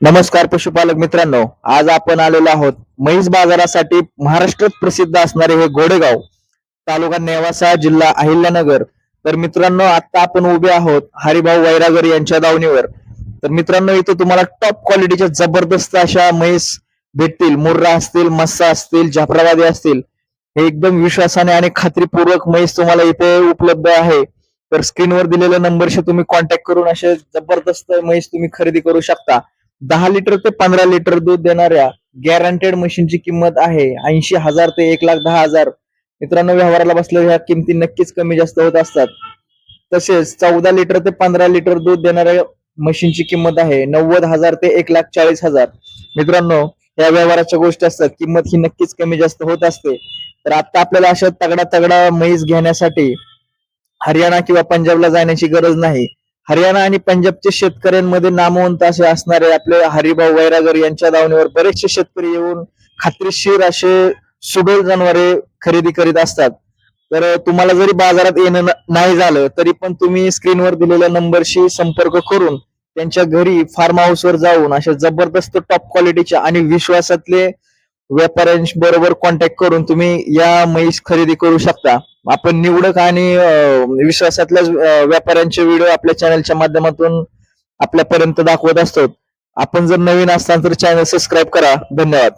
नमस्कार पशुपालक मित्रांनो, आज आपण आलेलो आहोत म्हैस बाजारासाठी महाराष्ट्रात प्रसिद्ध असणारे हे घोडेगाव, तालुका नेवासा, जिल्हा अहिल्यानगर. तर मित्रांनो, आता आपण उभे आहोत हरिभाऊ वैरागर यांच्या दावणीवर. तर मित्रांनो, इथं तुम्हाला टॉप क्वालिटीच्या जबरदस्त अशा म्हैस भेटतील. मुर्रा असतील, मस्सा असतील, जाफराबादी असतील. हे एकदम विश्वासाने आणि खात्रीपूर्वक म्हैस तुम्हाला इथे उपलब्ध आहे. तर स्क्रीनवर दिलेल्या नंबरशी तुम्ही कॉन्टॅक्ट करून असे जबरदस्त म्हैस तुम्ही खरेदी करू शकता. 10 लिटर ते 15 लिटर दूध देणाऱ्या गॅरंटेड मशीनची किंमत आहे 80,000 ते 1,10,000. मित्रांनो, व्यवहाराला बसलेल्या ह्या किमती नक्कीच कमी जास्त होत असतात. तसेच 14 लिटर ते 15 लिटर दूध देणाऱ्या मशीनची किंमत आहे 90,000 ते 1,40,000. मित्रांनो, या व्यवहाराच्या गोष्टी असतात, किंमत ही नक्कीच कमी जास्त होत असते. तर आता आपल्याला अशा तगडा तगडा म्हैस घेण्यासाठी हरियाणा किंवा पंजाबला जाण्याची गरज नाही. हरियाणा आणि पंजाबचे शेतकऱ्यांमध्ये नामवंत असे असणारे आपले हरिभाऊ वैरागर यांच्या दावणीवर बरेचसे शेतकरी येऊन खात्रीशीर असे सुडोल जनावरे खरेदी करीत असतात. तर तुम्हाला जरी बाजारात येणं नाही झालं तरी पण तुम्ही स्क्रीनवर दिलेल्या नंबरशी संपर्क करून त्यांच्या घरी फार्म हाऊसवर जाऊन अशा जबरदस्त टॉप क्वालिटीच्या आणि विश्वासातले व्यापाऱ्यांबरोबर कॉन्टॅक्ट करून तुम्ही या म्हैस खरेदी करू शकता. आपण निवडक आणि विश्वासातल्या व्यापाऱ्यांचे व्हिडिओ आपल्या चॅनलच्या माध्यमातून आपल्यापर्यंत दाखवत असतो. आपण जर नवीन असताल तर चॅनल सबस्क्राईब करा. धन्यवाद.